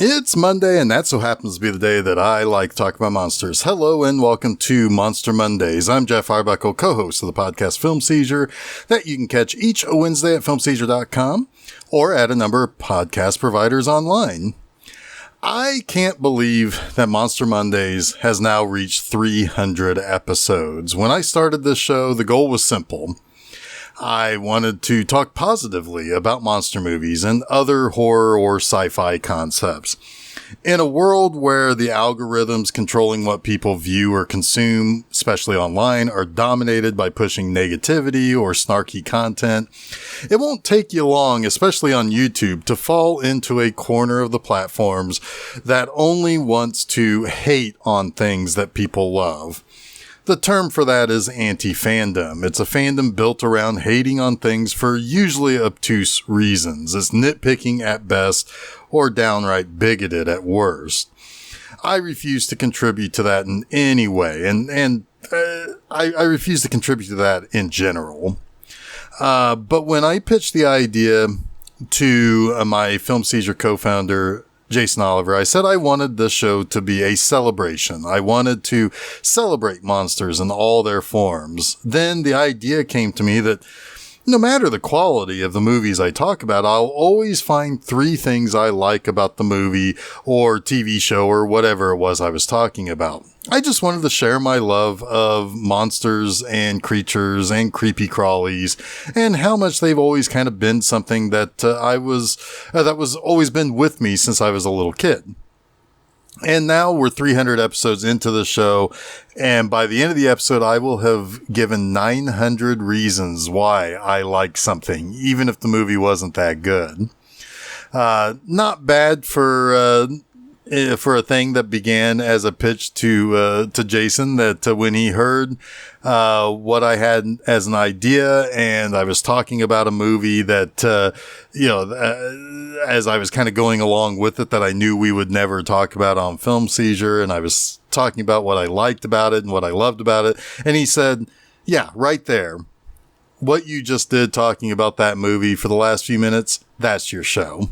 It's Monday, and that so happens to be the day that I like to talk about monsters. Hello, and welcome to Monster Mondays. I'm Geoff Arbuckle, co-host of the podcast Film Seizure, that you can catch each Wednesday at filmseizure.com or at a number of podcast providers online. I can't believe that Monster Mondays has now reached 300 episodes. When I started this show, the goal was simple. I wanted to talk positively about monster movies and other horror or sci-fi concepts. In a world where the algorithms controlling what people view or consume, especially online, are dominated by pushing negativity or snarky content, it won't take you long, especially on YouTube, to fall into a corner of the platforms that only wants to hate on things that people love. The term for that is anti-fandom. It's a fandom built around hating on things for usually obtuse reasons. It's nitpicking at best or downright bigoted at worst. I refuse to contribute to that in any way, and I refuse to contribute to that in general. But when I pitched the idea to my Film Seizure co-founder, Jason Oliver, I said I wanted this show to be a celebration. I wanted to celebrate monsters in all their forms. Then the idea came to me that no matter the quality of the movies I talk about, I'll always find 3 things I like about the movie or TV show or whatever it was I was talking about. I just wanted to share my love of monsters and creatures and creepy crawlies and how much they've always kind of been something that that was always been with me since I was a little kid. And now we're 300 episodes into the show, and by the end of the episode, I will have given 900 reasons why I like something, even if the movie wasn't that good. Not bad for a thing that began as a pitch to Jason, that when he heard what I had as an idea, and I was talking about a movie that as I was kind of going along with it, that I knew we would never talk about on Film Seizure, and I was talking about what I liked about it and what I loved about it, and he said, yeah, right there, what you just did talking about that movie for the last few minutes, that's your show.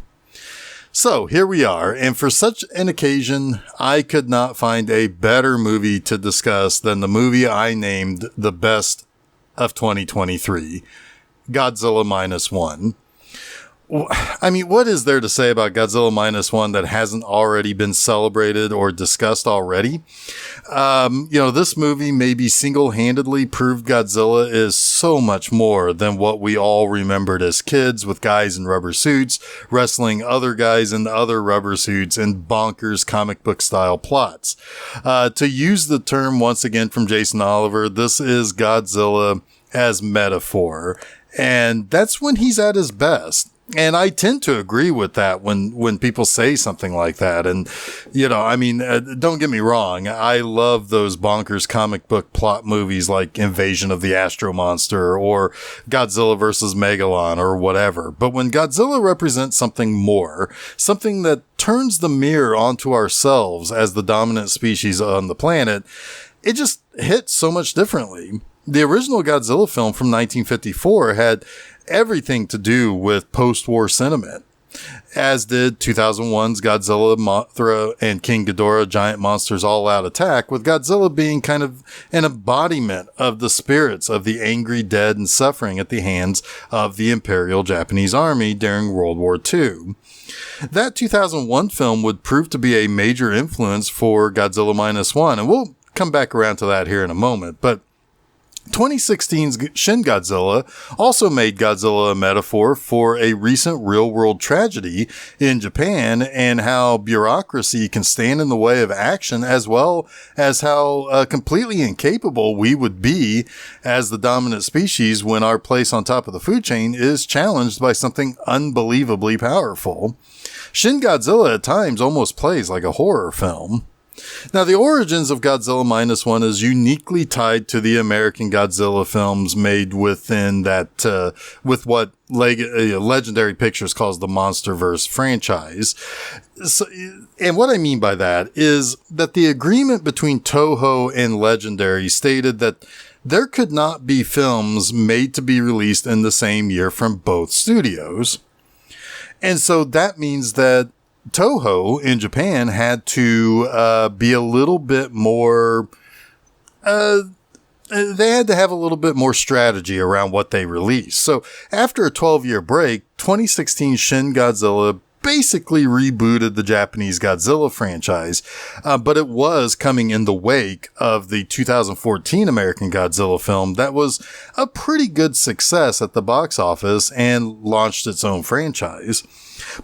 So here we are, and for such an occasion, I could not find a better movie to discuss than the movie I named the best of 2023, Godzilla Minus One. I mean, what is there to say about Godzilla Minus One that hasn't already been celebrated or discussed already? This movie maybe single-handedly proved Godzilla is so much more than what we all remembered as kids, with guys in rubber suits wrestling other guys in other rubber suits and bonkers comic book style plots. To use the term once again from Jason Oliver, this is Godzilla as metaphor, and that's when he's at his best. And I tend to agree with that when people say something like that. And, don't get me wrong. I love those bonkers comic book plot movies like Invasion of the Astro Monster or Godzilla vs. Megalon or whatever. But when Godzilla represents something more, something that turns the mirror onto ourselves as the dominant species on the planet, it just hits so much differently. The original Godzilla film from 1954 had everything to do with post-war sentiment, as did 2001's Godzilla, Mothra, and King Ghidorah Giant Monsters All-Out Attack, with Godzilla being kind of an embodiment of the spirits of the angry dead and suffering at the hands of the Imperial Japanese Army during World War II. That 2001 film would prove to be a major influence for Godzilla Minus One, and we'll come back around to that here in a moment, but 2016's Shin Godzilla also made Godzilla a metaphor for a recent real-world tragedy in Japan, and how bureaucracy can stand in the way of action, as well as how completely incapable we would be as the dominant species when our place on top of the food chain is challenged by something unbelievably powerful. Shin Godzilla at times almost plays like a horror film. Now, the origins of Godzilla Minus One is uniquely tied to the American Godzilla films made within that, with what Legendary Pictures calls the MonsterVerse franchise. So, and what I mean by that is that the agreement between Toho and Legendary stated that there could not be films made to be released in the same year from both studios. And so that means that Toho in Japan had to be a little bit more... they had to have a little bit more strategy around what they released. So after a 12-year break, 2016 Shin Godzilla basically rebooted the Japanese Godzilla franchise, but it was coming in the wake of the 2014 American Godzilla film that was a pretty good success at the box office and launched its own franchise.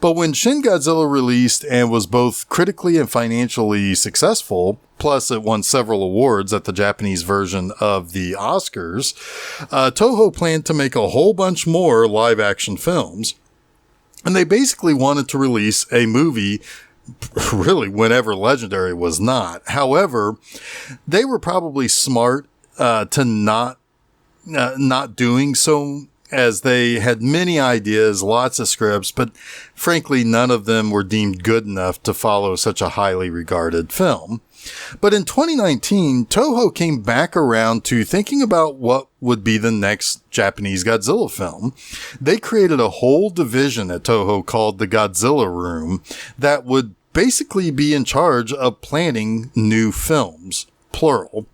But when Shin Godzilla released and was both critically and financially successful, plus it won several awards at the Japanese version of the Oscars, Toho planned to make a whole bunch more live-action films. And they basically wanted to release a movie really whenever Legendary was not. However, they were probably smart to not doing so, as they had many ideas, lots of scripts, but frankly, none of them were deemed good enough to follow such a highly regarded film. But in 2019, Toho came back around to thinking about what would be the next Japanese Godzilla film. They created a whole division at Toho called the Godzilla Room that would basically be in charge of planning new films, plural.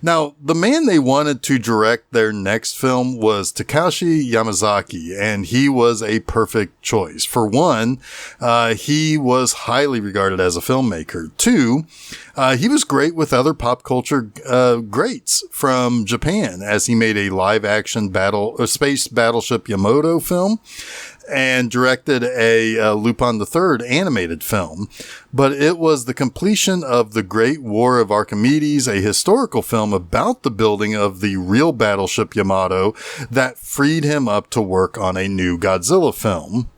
Now, the man they wanted to direct their next film was Takashi Yamazaki, and he was a perfect choice. For one, he was highly regarded as a filmmaker. Two, he was great with other pop culture greats from Japan, as he made a live-action space battleship Yamato film and directed a Lupin III animated film. But it was the completion of The Great War of Archimedes, a historical film about the building of the real battleship Yamato, that freed him up to work on a new Godzilla film.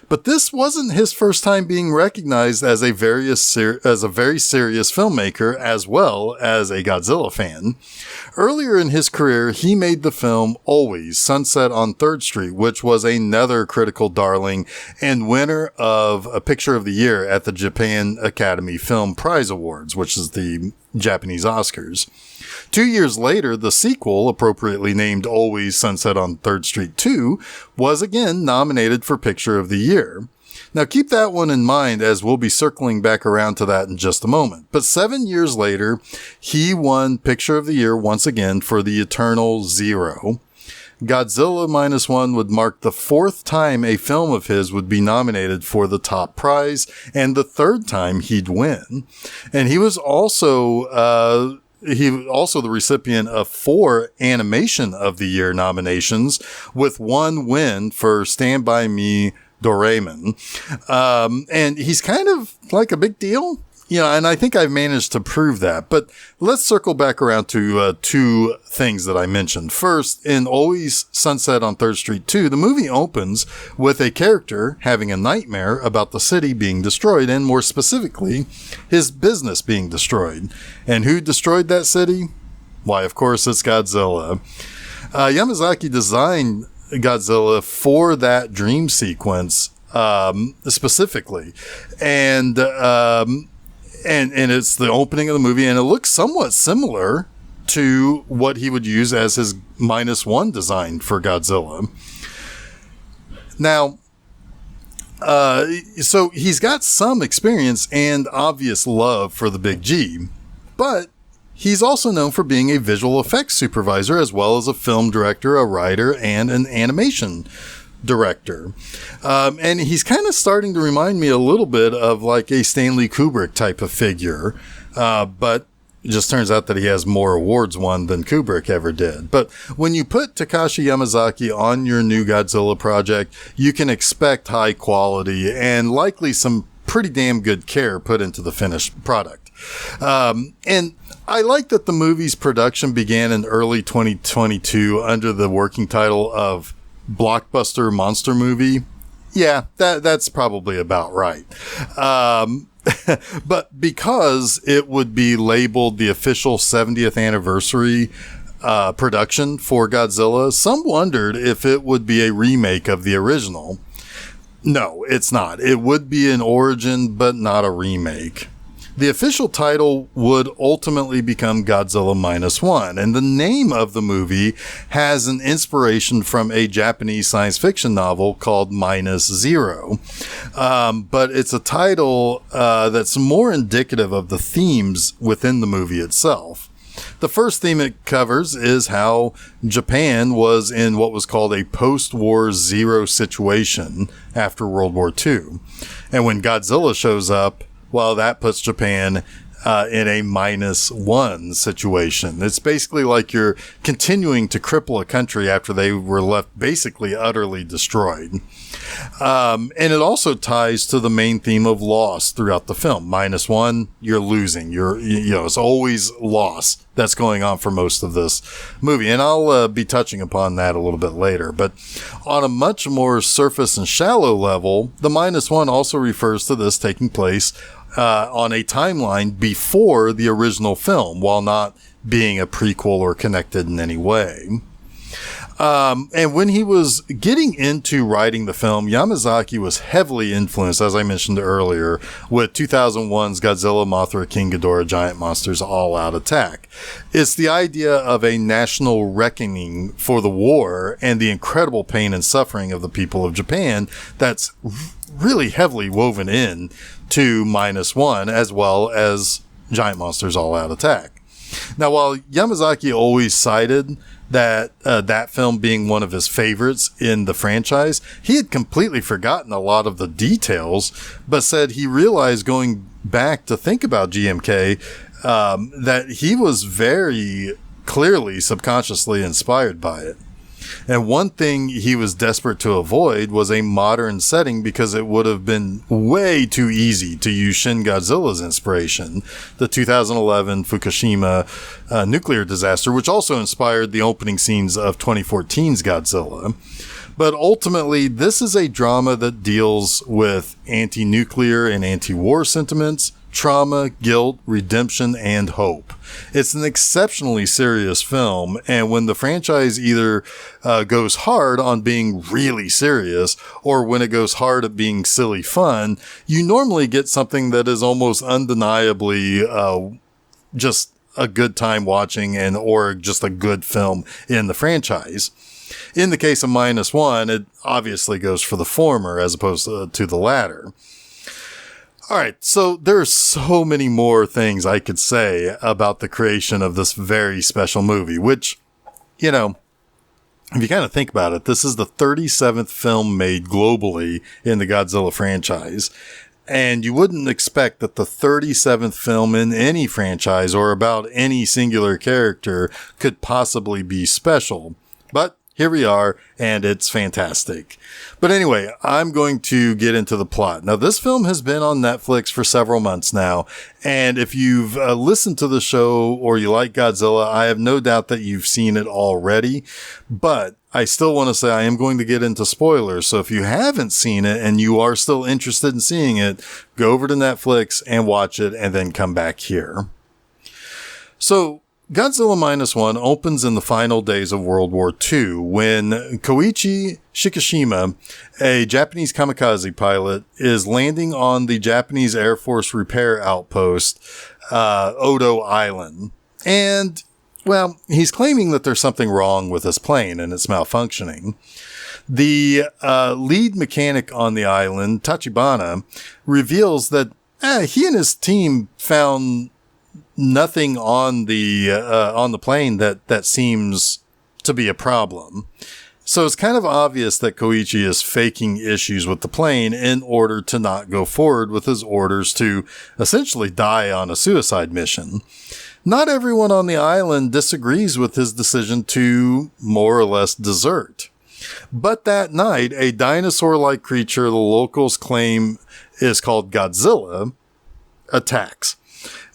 But this wasn't his first time being recognized as a very serious filmmaker, as well as a Godzilla fan. Earlier in his career, he made the film Always Sunset on 3rd Street, which was another critical darling and winner of a Picture of the Year at the Japan Academy Film Prize Awards, which is the Japanese Oscars. 2 years later, the sequel, appropriately named Always Sunset on 3rd Street 2, was again nominated for Picture of the Year. Now keep that one in mind, as we'll be circling back around to that in just a moment. But 7 years later, he won Picture of the Year once again for The Eternal Zero. Godzilla Minus One would mark the 4th time a film of his would be nominated for the top prize, and the 3rd time he'd win. And he was also the recipient of 4 Animation of the Year nominations, with 1 win for Stand By Me, Doraemon. And he's kind of like a big deal, and I think I've managed to prove that. But let's circle back around to 2 things that I mentioned. First, in Always Sunset on 3rd Street 2, the movie opens with a character having a nightmare about the city being destroyed, and more specifically, his business being destroyed. And who destroyed that city? Why, of course, it's Godzilla. Yamazaki designed Godzilla for that dream sequence specifically. And it's the opening of the movie, and it looks somewhat similar to what he would use as his -1 design for Godzilla. Now, so he's got some experience and obvious love for the big G, but he's also known for being a visual effects supervisor, as well as a film director, a writer, and an animation director. And he's kind of starting to remind me a little bit of like a Stanley Kubrick type of figure. But it just turns out that he has more awards won than Kubrick ever did. But when you put Takashi Yamazaki on your new Godzilla project, you can expect high quality and likely some pretty damn good care put into the finished product. And I like that the movie's production began in early 2022 under the working title of Blockbuster Monster Movie. Yeah, that's probably about right. But because it would be labeled the official 70th anniversary production for Godzilla, some wondered if it would be a remake of the original. No, it's not. It would be an origin, but not a remake. The official title would ultimately become Godzilla Minus One, and the name of the movie has an inspiration from a Japanese science fiction novel called Minus Zero. But it's a title that's more indicative of the themes within the movie itself. The first theme it covers is how Japan was in what was called a post-war zero situation after World War II. And when Godzilla shows up, well, that puts Japan in a -1 situation. It's basically like you're continuing to cripple a country after they were left basically utterly destroyed. And it also ties to the main theme of loss throughout the film. -1, you're losing. It's always loss that's going on for most of this movie. And I'll be touching upon that a little bit later. But on a much more surface and shallow level, the -1 also refers to this taking place on a timeline before the original film, while not being a prequel or connected in any way. And when he was getting into writing the film, Yamazaki was heavily influenced, as I mentioned earlier, with 2001's Godzilla, Mothra, King Ghidorah, Giant Monsters All-Out Attack. It's the idea of a national reckoning for the war and the incredible pain and suffering of the people of Japan that's really heavily woven in to -1, as well as Giant Monsters All-Out Attack. Now, while Yamazaki always cited that film being one of his favorites in the franchise, he had completely forgotten a lot of the details, but said he realized going back to think about GMK that he was very clearly subconsciously inspired by it. And one thing he was desperate to avoid was a modern setting, because it would have been way too easy to use Shin Godzilla's inspiration, the 2011 Fukushima nuclear disaster, which also inspired the opening scenes of 2014's Godzilla. But ultimately, this is a drama that deals with anti-nuclear and anti-war sentiments, trauma, guilt, redemption, and hope. It's an exceptionally serious film, and when the franchise either goes hard on being really serious, or when it goes hard at being silly fun, you normally get something that is almost undeniably just a good time watching, or just a good film in the franchise. In the case of -1, it obviously goes for the former as opposed to the latter. All right, so there are so many more things I could say about the creation of this very special movie, which, if you kind of think about it, this is the 37th film made globally in the Godzilla franchise. And you wouldn't expect that the 37th film in any franchise or about any singular character could possibly be special. But here we are, and it's fantastic. But anyway, I'm going to get into the plot. Now, this film has been on Netflix for several months now, and if you've listened to the show or you like Godzilla, I have no doubt that you've seen it already. But I still want to say I am going to get into spoilers, so if you haven't seen it and you are still interested in seeing it, go over to Netflix and watch it, and then come back here. So, Godzilla Minus One opens in the final days of World War II when Koichi Shikishima, a Japanese kamikaze pilot, is landing on the Japanese Air Force repair outpost, Odo Island. And, well, he's claiming that there's something wrong with his plane and it's malfunctioning. The lead mechanic on the island, Tachibana, reveals that he and his team found nothing on the plane that seems to be a problem. So it's kind of obvious that Koichi is faking issues with the plane in order to not go forward with his orders to essentially die on a suicide mission. Not everyone on the island disagrees with his decision to more or less desert. But that night, a dinosaur-like creature the locals claim is called Godzilla attacks.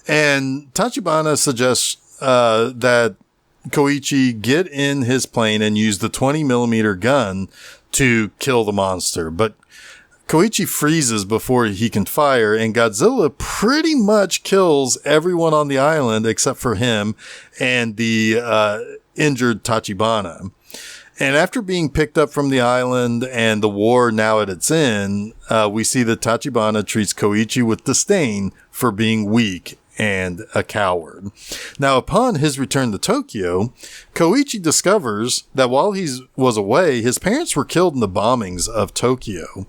And Tachibana suggests that Koichi get in his plane and use the 20mm gun to kill the monster. But Koichi freezes before he can fire, and Godzilla pretty much kills everyone on the island except for him and the injured Tachibana. And after being picked up from the island and the war now at its end, we see that Tachibana treats Koichi with disdain for being weak and a coward. Now, upon his return to Tokyo, Koichi discovers that while he was away, his parents were killed in the bombings of Tokyo.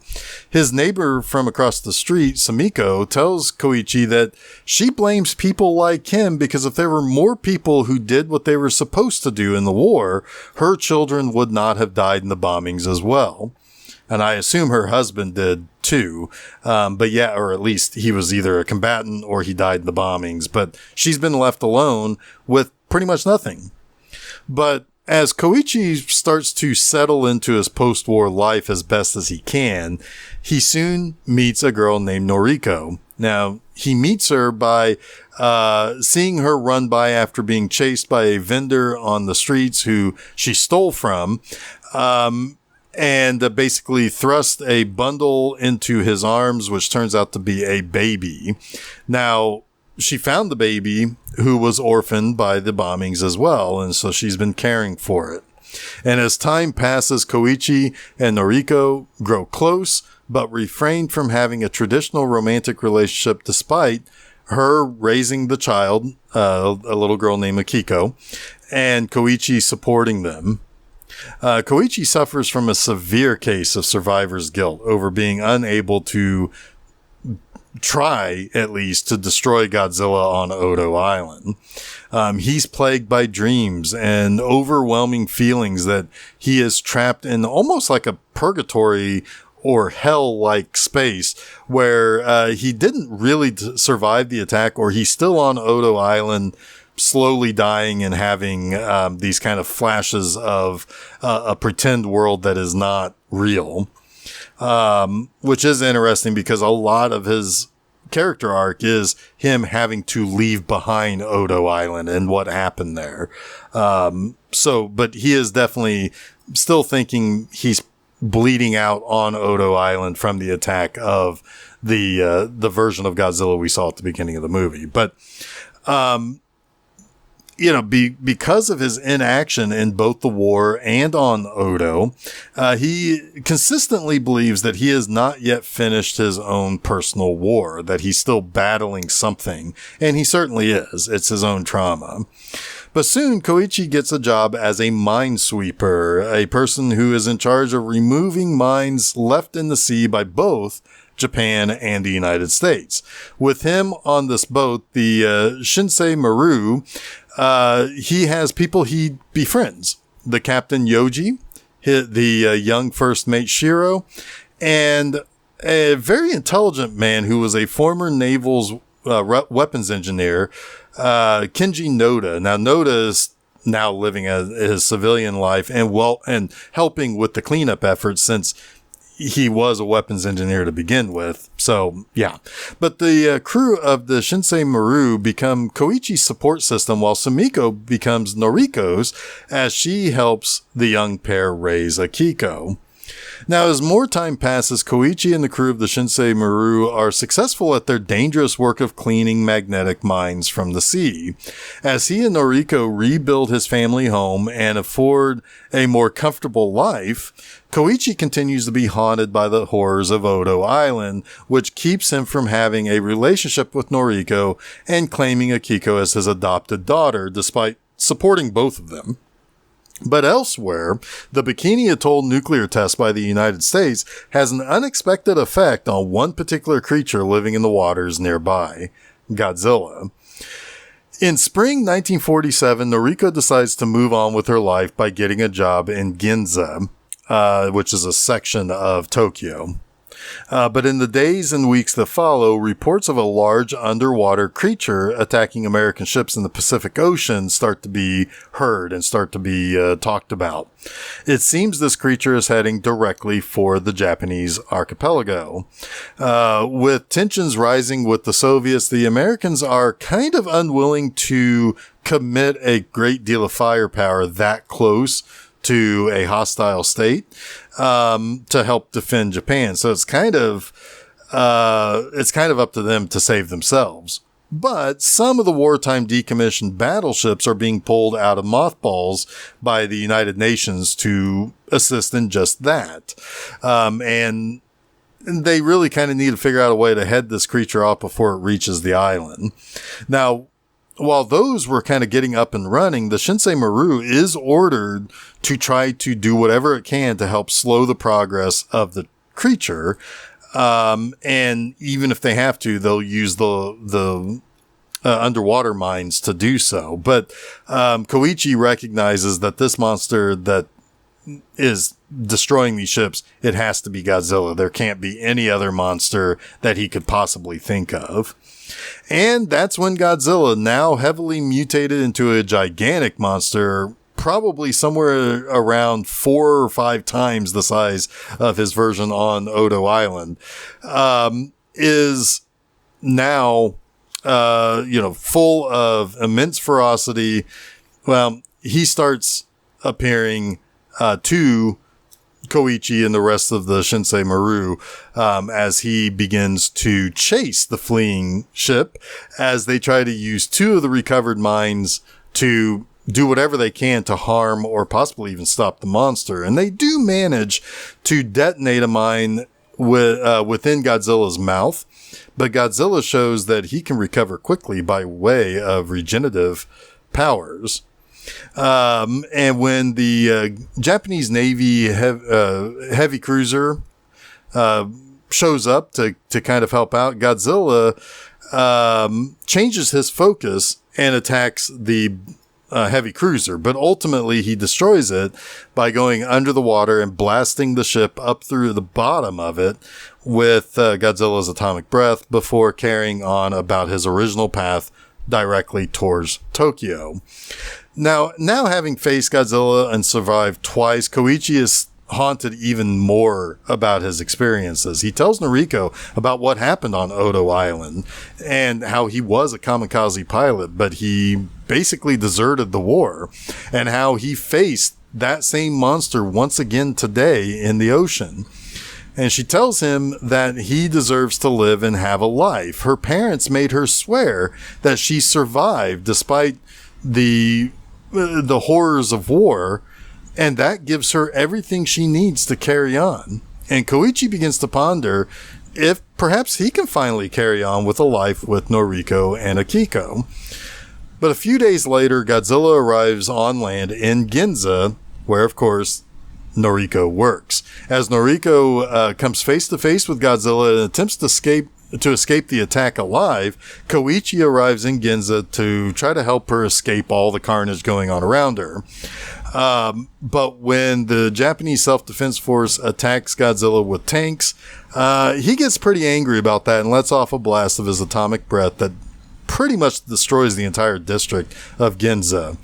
His neighbor from across the street, Sumiko, tells Koichi that she blames people like him because if there were more people who did what they were supposed to do in the war, her children would not have died in the bombings as well. And I assume her husband did too. But yeah, or at least he was either a combatant or he died in the bombings. But she's been left alone with pretty much nothing. But as Koichi starts to settle into his post-war life as best as he can, he soon meets a girl named Noriko. Now, he meets her by seeing her run by after being chased by a vendor on the streets who she stole from. And basically thrust a bundle into his arms, which turns out to be a baby. Now, she found the baby who was orphaned by the bombings as well, and so she's been caring for it. And as time passes, Koichi and Noriko grow close, but refrain from having a traditional romantic relationship despite her raising the child, a little girl named Akiko, and Koichi supporting them. Koichi suffers from a severe case of survivor's guilt over being unable to try, at least, to destroy Godzilla on Odo Island. He's plagued by dreams and overwhelming feelings that he is trapped in almost like a purgatory or hell-like space where he didn't really survive the attack, or he's still on Odo Island slowly dying and having these kind of flashes of a pretend world that is not real, which is interesting because a lot of his character arc is him having to leave behind Odo Island and what happened there. But he is definitely still thinking he's bleeding out on Odo Island from the attack of the version of Godzilla we saw at the beginning of the movie. But because of his inaction in both the war and on Odo, he consistently believes that he has not yet finished his own personal war, that he's still battling something, and he certainly is. It's his own trauma. But soon, Koichi gets a job as a minesweeper, a person who is in charge of removing mines left in the sea by both Japan and the United States. With him on this boat, the Shinsei Maru, he has people he befriends. The Captain Yoji, the young first mate Shiro, and a very intelligent man who was a former naval's weapons engineer, Kenji Noda. Now, Noda is now living his civilian life and helping with the cleanup efforts since he was a weapons engineer to begin with. So, yeah. But the crew of the Shinsei Maru become Koichi's support system, while Sumiko becomes Noriko's as she helps the young pair raise Akiko. Now, as more time passes, Koichi and the crew of the Shinsei Maru are successful at their dangerous work of cleaning magnetic mines from the sea. As he and Noriko rebuild his family home and afford a more comfortable life, Koichi continues to be haunted by the horrors of Odo Island, which keeps him from having a relationship with Noriko and claiming Akiko as his adopted daughter, despite supporting both of them. But elsewhere, the Bikini Atoll nuclear test by the United States has an unexpected effect on one particular creature living in the waters nearby, Godzilla. In spring 1947, Noriko decides to move on with her life by getting a job in Ginza, which is a section of Tokyo. But in the days and weeks that follow, reports of a large underwater creature attacking American ships in the Pacific Ocean start to be heard and start to be talked about. It seems this creature is heading directly for the Japanese archipelago. With tensions rising with the Soviets, the Americans are kind of unwilling to commit a great deal of firepower that close to a hostile state to help defend Japan. So it's kind of up to them to save themselves. But some of the wartime decommissioned battleships are being pulled out of mothballs by the United Nations to assist in just that. And they really kind of need to figure out a way to head this creature off before it reaches the island. Now, while those were kind of getting up and running, the Shinsei Maru is ordered to try to do whatever it can to help slow the progress of the creature. And even if they have to, they'll use the underwater mines to do so. But Koichi recognizes that this monster that is destroying these ships, it has to be Godzilla. There can't be any other monster that he could possibly think of. And that's when Godzilla, now heavily mutated into a gigantic monster, probably somewhere around 4 or 5 times the size of his version on Odo Island, is now, full of immense ferocity. Well, he starts appearing to Koichi and the rest of the Shinsei Maru as he begins to chase the fleeing ship as they try to use 2 of the recovered mines to do whatever they can to harm or possibly even stop the monster. And they do manage to detonate a mine within Godzilla's mouth, but Godzilla shows that he can recover quickly by way of regenerative powers. And when the Japanese Navy heavy cruiser shows up to kind of help out, Godzilla changes his focus and attacks the heavy cruiser, but ultimately he destroys it by going under the water and blasting the ship up through the bottom of it with Godzilla's atomic breath before carrying on about his original path directly towards Tokyo. Now having faced Godzilla and survived twice, Koichi is haunted even more about his experiences. He tells Noriko about what happened on Odo Island and how he was a kamikaze pilot, but he basically deserted the war, and how he faced that same monster once again today in the ocean. And she tells him that he deserves to live and have a life. Her parents made her swear that she survived despite the horrors of war, and that gives her everything she needs to carry on. And Koichi begins to ponder if perhaps he can finally carry on with a life with Noriko and Akiko. But a few days later, Godzilla arrives on land in Ginza, where, of course, Noriko works. As Noriko comes face to face with Godzilla and attempts to escape the attack alive, Koichi arrives in Ginza to try to help her escape all the carnage going on around her. But when the Japanese self-defense force attacks Godzilla with tanks, he gets pretty angry about that and lets off a blast of his atomic breath that pretty much destroys the entire district of Ginza.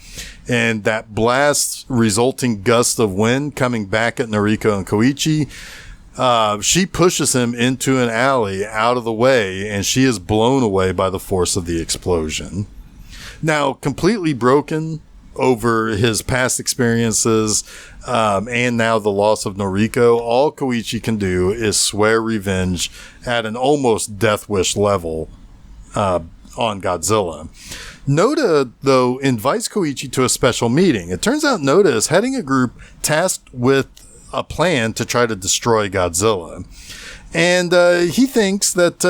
And that blast, resulting gust of wind coming back at Noriko and Koichi, she pushes him into an alley out of the way, and she is blown away by the force of the explosion. Now, completely broken over his past experiences, and now the loss of Noriko, all Koichi can do is swear revenge at an almost death wish level on Godzilla. Noda, though, invites Koichi to a special meeting. It turns out Noda is heading a group tasked with a plan to try to destroy Godzilla. And he thinks that,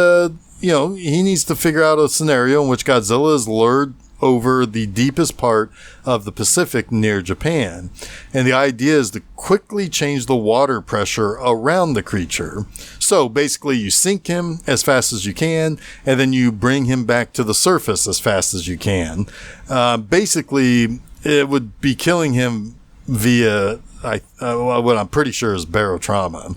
he needs to figure out a scenario in which Godzilla is lured over the deepest part of the Pacific near Japan. And the idea is to quickly change the water pressure around the creature. So basically you sink him as fast as you can, and then you bring him back to the surface as fast as you can. Basically, it would be killing him via what I'm pretty sure is barotrauma.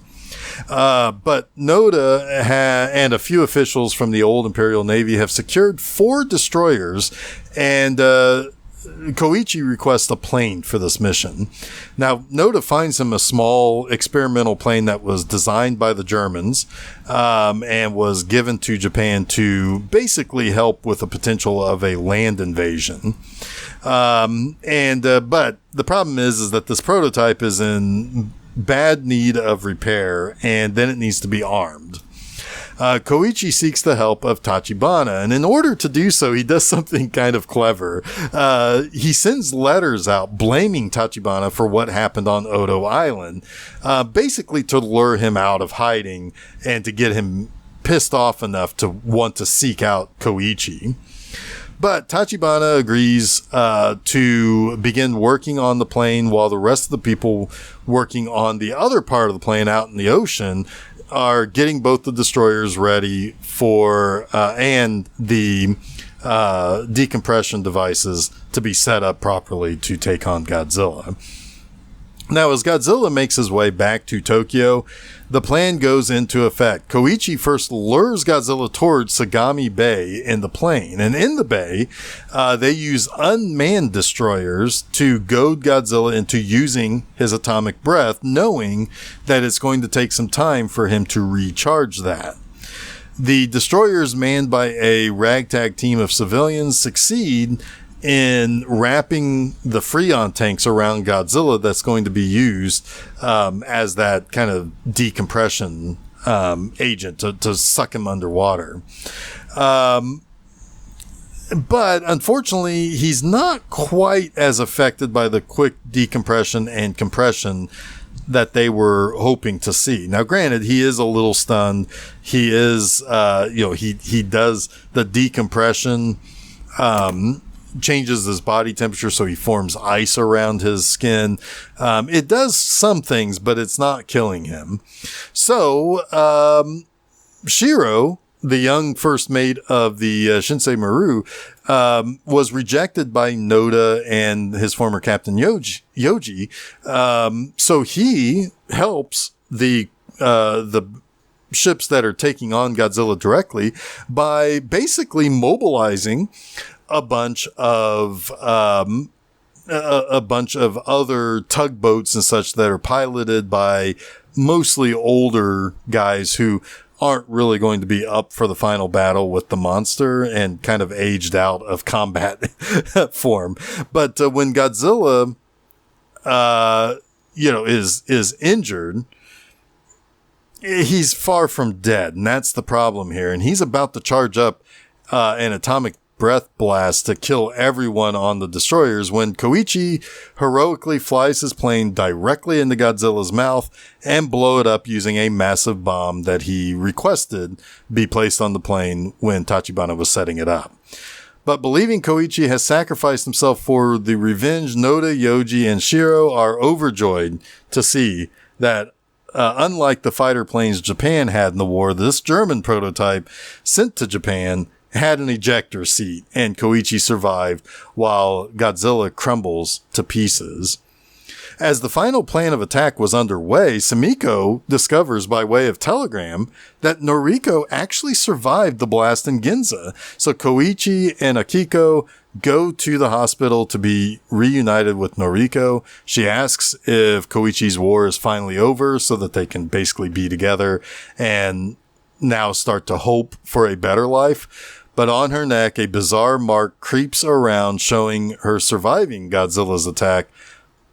But Noda and a few officials from the old Imperial Navy have secured 4 destroyers, and Koichi requests a plane for this mission. Now, Noda finds him a small experimental plane that was designed by the Germans and was given to Japan to basically help with the potential of a land invasion. But the problem is that this prototype is in bad need of repair, and then it needs to be armed. Koichi seeks the help of Tachibana, and in order to do so, he does something kind of clever. He sends letters out blaming Tachibana for what happened on Odo Island, basically to lure him out of hiding and to get him pissed off enough to want to seek out Koichi. But Tachibana agrees to begin working on the plane while the rest of the people working on the other part of the plane out in the ocean are getting both the destroyers ready for and the decompression devices to be set up properly to take on Godzilla. Now, as Godzilla makes his way back to Tokyo, the plan goes into effect. Koichi first lures Godzilla towards Sagami Bay in the plane. And in the bay, they use unmanned destroyers to goad Godzilla into using his atomic breath, knowing that it's going to take some time for him to recharge that. The destroyers, manned by a ragtag team of civilians, succeed in wrapping the Freon tanks around Godzilla that's going to be used as that kind of decompression agent to suck him underwater. But unfortunately, he's not quite as affected by the quick decompression and compression that they were hoping to see. Now, granted, he is a little stunned. He is, he does the decompression, changes his body temperature, so he forms ice around his skin. It does some things, but it's not killing him. So, Shiro, the young first mate of the Shinsei Maru, was rejected by Noda and his former captain Yoji. So he helps the ships that are taking on Godzilla directly by basically mobilizing a bunch of other tugboats and such that are piloted by mostly older guys who aren't really going to be up for the final battle with the monster and kind of aged out of combat form. But when Godzilla, is injured, he's far from dead, and that's the problem here. And he's about to charge up an atomic breath blast to kill everyone on the destroyers when Koichi heroically flies his plane directly into Godzilla's mouth and blow it up using a massive bomb that he requested be placed on the plane when Tachibana was setting it up. But believing Koichi has sacrificed himself for the revenge, Noda, Yoji, and Shiro are overjoyed to see that unlike the fighter planes Japan had in the war, this German prototype sent to Japan had an ejector seat, and Koichi survived while Godzilla crumbles to pieces. As the final plan of attack was underway, Sumiko discovers by way of telegram that Noriko actually survived the blast in Ginza. So Koichi and Akiko go to the hospital to be reunited with Noriko. She asks if Koichi's war is finally over so that they can basically be together and now start to hope for a better life. But on her neck, a bizarre mark creeps around, showing her surviving Godzilla's attack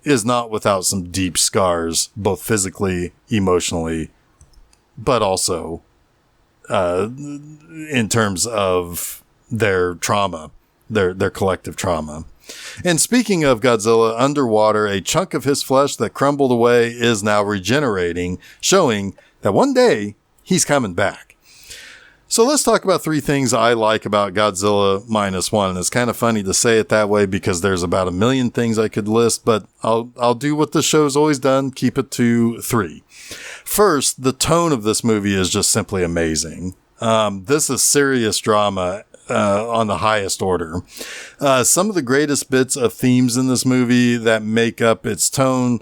is not without some deep scars, both physically, emotionally, but also in terms of their trauma, their collective trauma. And speaking of Godzilla, underwater, a chunk of his flesh that crumbled away is now regenerating, showing that one day he's coming back. So let's talk about three things I like about Godzilla Minus One. And it's kind of funny to say it that way because there's about a million things I could list, but I'll do what the show's always done, keep it to three. First, the tone of this movie is just simply amazing. This is serious drama on the highest order. Some of the greatest bits of themes in this movie that make up its tone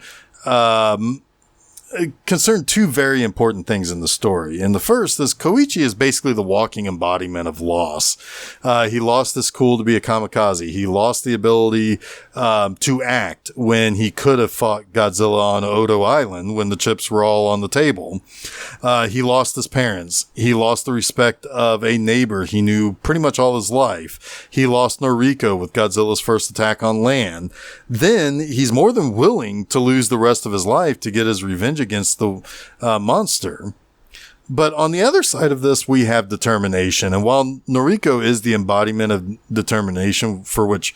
concern two very important things in the story. And the first is Koichi is basically the walking embodiment of loss. He lost his cool to be a kamikaze. He lost the ability to act when he could have fought Godzilla on Odo Island when the chips were all on the table. He lost his parents. He lost the respect of a neighbor he knew pretty much all his life. He lost Noriko with Godzilla's first attack on land. Then he's more than willing to lose the rest of his life to get his revenge against the monster. But on the other side of this, we have determination. And while Noriko is the embodiment of determination, for which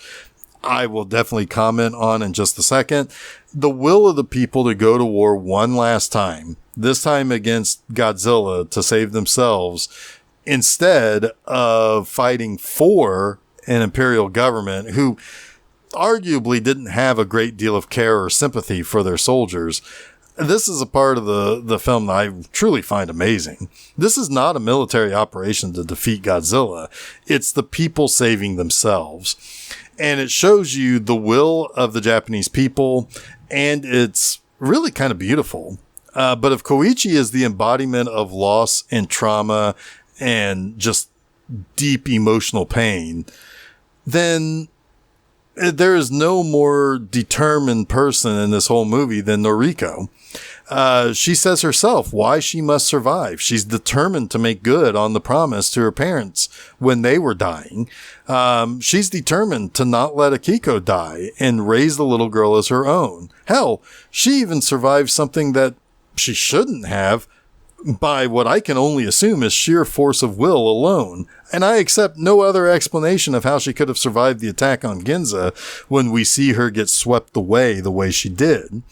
I will definitely comment on in just a second, the will of the people to go to war one last time, this time against Godzilla to save themselves, instead of fighting for an imperial government who arguably didn't have a great deal of care or sympathy for their soldiers. This is a part of the film that I truly find amazing. This is not a military operation to defeat Godzilla. It's the people saving themselves. And it shows you the will of the Japanese people, and it's really kind of beautiful. But if Koichi is the embodiment of loss and trauma and just deep emotional pain, then there is no more determined person in this whole movie than Noriko. She says herself why she must survive. She's determined to make good on the promise to her parents when they were dying. She's determined to not let Akiko die and raise the little girl as her own. Hell, she even survived something that she shouldn't have by what I can only assume is sheer force of will alone. And I accept no other explanation of how she could have survived the attack on Ginza when we see her get swept away the way she did.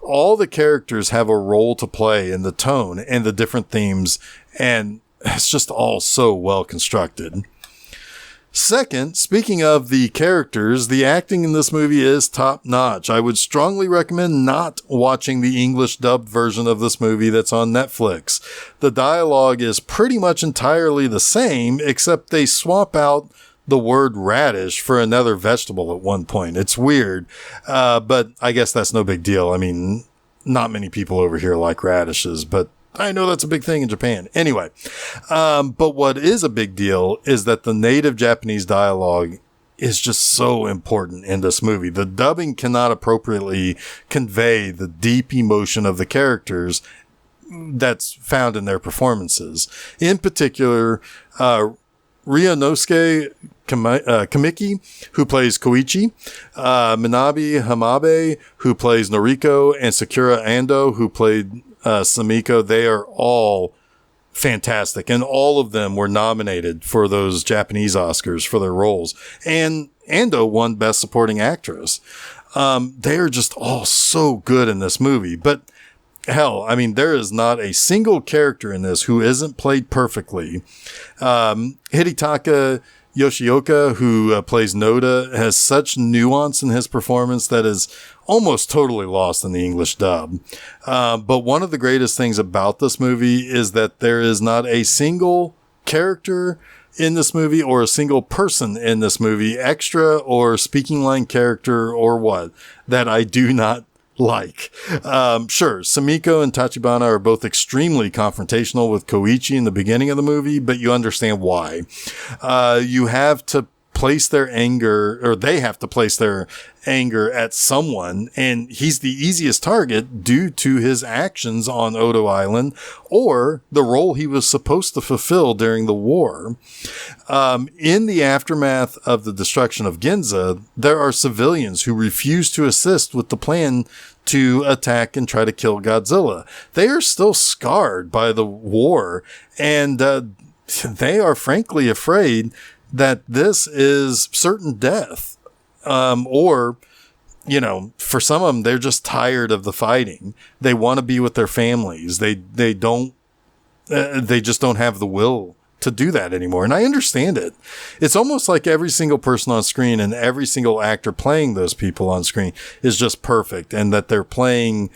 All the characters have a role to play in the tone and the different themes, and it's just all so well constructed. Second, speaking of the characters, the acting in this movie is top notch. I would strongly recommend not watching the English dubbed version of this movie that's on Netflix. The dialogue is pretty much entirely the same, except they swap out the word radish for another vegetable at one point. It's weird, but I guess that's no big deal. I mean, not many people over here like radishes, but I know that's a big thing in Japan. Anyway, but what is a big deal is that the native Japanese dialogue is just so important in this movie. The dubbing cannot appropriately convey the deep emotion of the characters that's found in their performances. In particular, Ryunosuke Kamiki, who plays Koichi, Minabe Hamabe, who plays Noriko, and Sakura Ando, who played Samiko. They are all fantastic, and all of them were nominated for those Japanese Oscars for their roles. And Ando won Best Supporting Actress. They are just all so good in this movie. But hell, I mean, there is not a single character in this who isn't played perfectly. Hidetaka Yoshioka, who plays Noda, has such nuance in his performance that is almost totally lost in the English dub. But one of the greatest things about this movie is that there is not a single character in this movie or a single person in this movie, extra or speaking line character or what, that I do not like. Sure, Samiko and Tachibana are both extremely confrontational with Koichi in the beginning of the movie, but you understand why. You have to place their anger, or they have to place their anger at someone, and he's the easiest target due to his actions on Odo Island or the role he was supposed to fulfill during the war. In the aftermath of the destruction of Ginza, there are civilians who refuse to assist with the plan to attack and try to kill Godzilla. They are still scarred by the war, and they are frankly afraid that this is certain death. Or, you know, for some of them, they're just tired of the fighting. They want to be with their families. They just don't have the will to do that anymore. And I understand it. It's almost like every single person on screen and every single actor playing those people on screen is just perfect, and that they're playing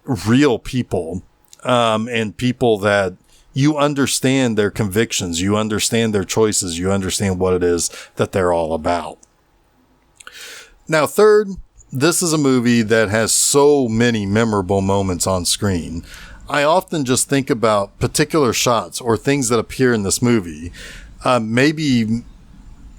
real people, and people that you understand their convictions, you understand their choices, you understand what it is that they're all about. Now, third, this is a movie that has so many memorable moments on screen. I often just think about particular shots or things that appear in this movie, maybe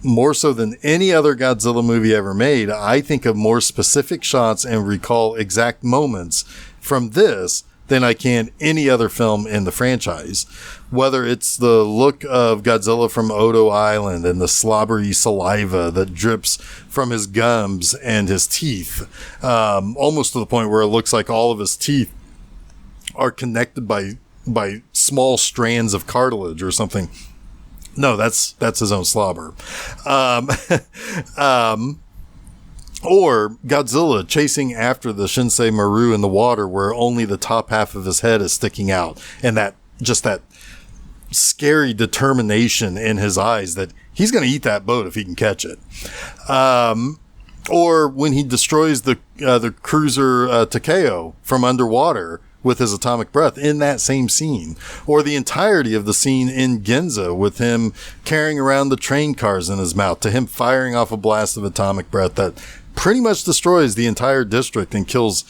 more so than any other Godzilla movie ever made. I think of more specific shots and recall exact moments from this than I can any other film in the franchise. Whether it's the look of Godzilla from Odo Island and the slobbery saliva that drips from his gums and his teeth, almost to the point where it looks like all of his teeth are connected by small strands of cartilage or something. No, that's his own slobber. Or Godzilla chasing after the Shinsei Maru in the water where only the top half of his head is sticking out. And that scary determination in his eyes that he's going to eat that boat if he can catch it. Or when he destroys the cruiser Takeo from underwater with his atomic breath in that same scene. Or the entirety of the scene in Ginza with him carrying around the train cars in his mouth to him firing off a blast of atomic breath that pretty much destroys the entire district and kills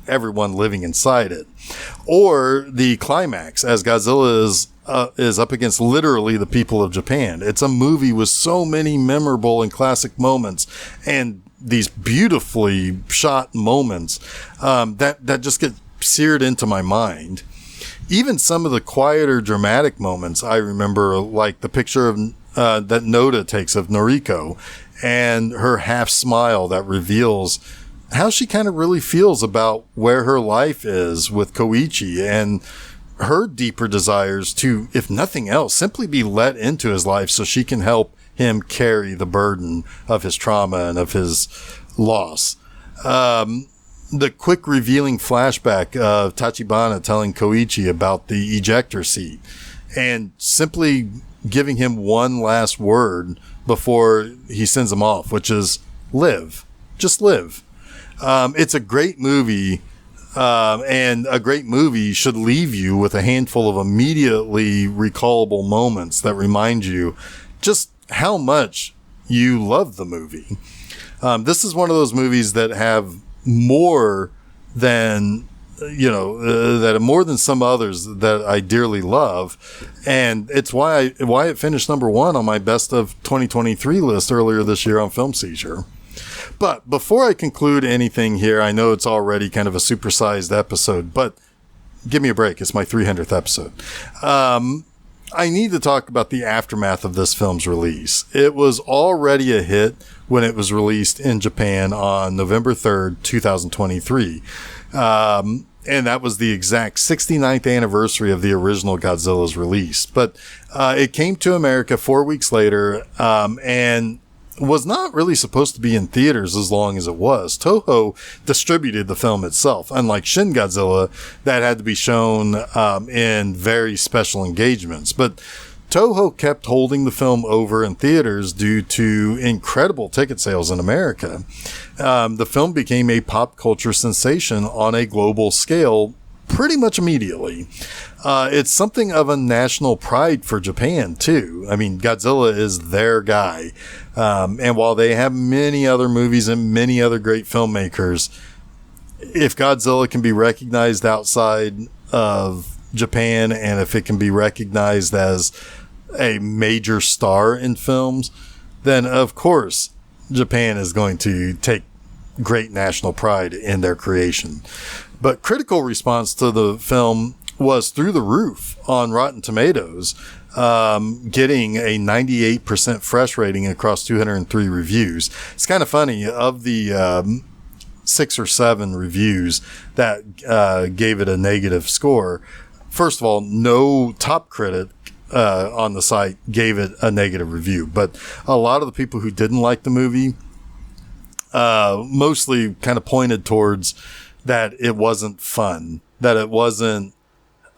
everyone living inside it. Or the climax as Godzilla is up against literally the people of Japan. It's a movie with so many memorable and classic moments and these beautifully shot moments that just get seared into my mind. Even some of the quieter dramatic moments I remember, like the picture of that Noda takes of Noriko and her half smile that reveals how she kind of really feels about where her life is with Koichi and her deeper desires to, if nothing else, simply be let into his life so she can help him carry the burden of his trauma and of his loss. The quick revealing flashback of Tachibana telling Koichi about the ejector seat and simply giving him one last word before he sends him off, which is live. Just live. It's a great movie, and a great movie should leave you with a handful of immediately recallable moments that remind you just how much you love the movie. This is one of those movies that have more than some others that I dearly love. And it's why it finished number one on my best of 2023 list earlier this year on Film Seizure. But before I conclude anything here, I know it's already kind of a supersized episode, but give me a break. It's my 300th episode. I need to talk about the aftermath of this film's release. It was already a hit when it was released in Japan on November 3rd, 2023. And that was the exact 69th anniversary of the original Godzilla's release. But it came to America 4 weeks later, and was not really supposed to be in theaters as long as it was. Toho distributed the film itself, unlike Shin Godzilla, that had to be shown in very special engagements. But Toho kept holding the film over in theaters due to incredible ticket sales in America. The film became a pop culture sensation on a global scale pretty much immediately. It's something of a national pride for Japan, too. I mean, Godzilla is their guy. And while they have many other movies and many other great filmmakers, if Godzilla can be recognized outside of Japan and if it can be recognized as a major star in films, then of course Japan is going to take great national pride in their creation. But critical response to the film was through the roof on Rotten Tomatoes, getting a 98% fresh rating across 203 reviews. It's kind of funny, of the 6 or 7 reviews that gave it a negative score, first of all, no top critic on the site gave it a negative review, but a lot of the people who didn't like the movie mostly kind of pointed towards that it wasn't fun, that it wasn't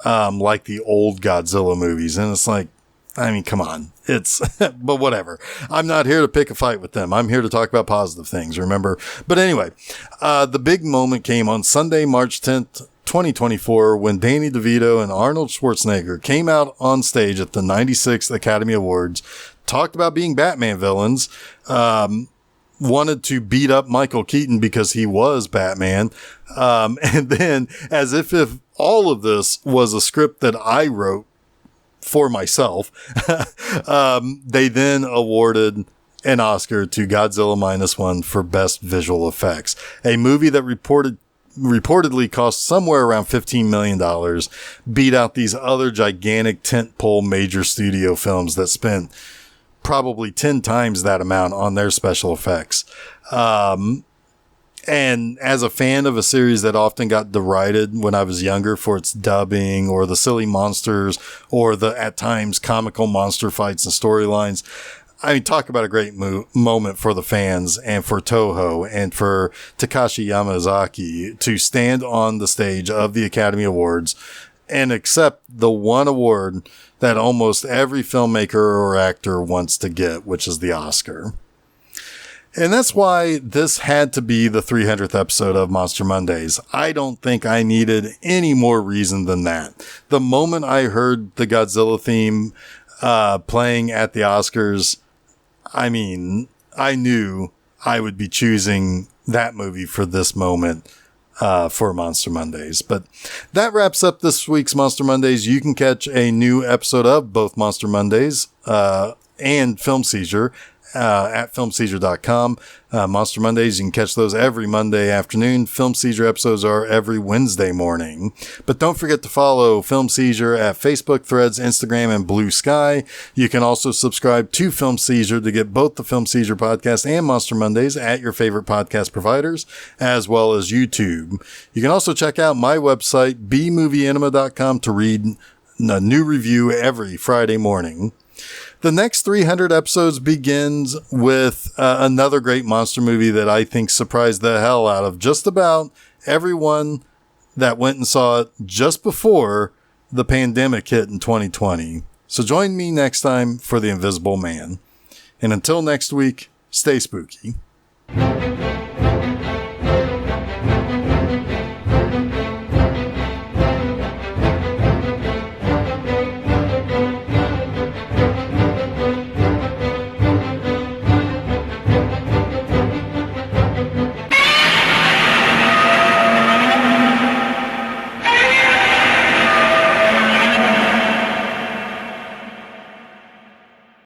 like the old Godzilla movies. And it's like, I mean, come on. It's, but whatever. I'm not here to pick a fight with them. I'm here to talk about positive things, remember? But anyway, the big moment came on Sunday, March 10th, 2024, when Danny DeVito and Arnold Schwarzenegger came out on stage at the 96th Academy Awards, talked about being Batman villains, wanted to beat up Michael Keaton because he was Batman. And then, as if all of this was a script that I wrote for myself, they then awarded an Oscar to Godzilla Minus One for Best Visual Effects, a movie that reportedly cost somewhere around $15 million, beat out these other gigantic tentpole major studio films that spent probably 10 times that amount on their special effects. And as a fan of a series that often got derided when I was younger for its dubbing or the silly monsters or the, at times, comical monster fights and storylines, I mean, talk about a great moment for the fans and for Toho and for Takashi Yamazaki to stand on the stage of the Academy Awards and accept the one award that almost every filmmaker or actor wants to get, which is the Oscar. And that's why this had to be the 300th episode of Monster Mondays. I don't think I needed any more reason than that. The moment I heard the Godzilla theme playing at the Oscars, I mean, I knew I would be choosing that movie for this moment for Monster Mondays. But that wraps up this week's Monster Mondays. You can catch a new episode of both Monster Mondays and Film Seizure at filmseizure.com. Monster Mondays, you can catch those every Monday afternoon. Film Seizure episodes are every Wednesday morning. But don't forget to follow Film Seizure at Facebook, Threads, Instagram, and Blue Sky. You can also subscribe to Film Seizure to get both the Film Seizure podcast and Monster Mondays at your favorite podcast providers, as well as YouTube. You can also check out my website, bmoviecinema.com, to read a new review every Friday morning. The next 300 episodes begins with another great monster movie that I think surprised the hell out of just about everyone that went and saw it just before the pandemic hit in 2020. So join me next time for The Invisible Man. And until next week, stay spooky.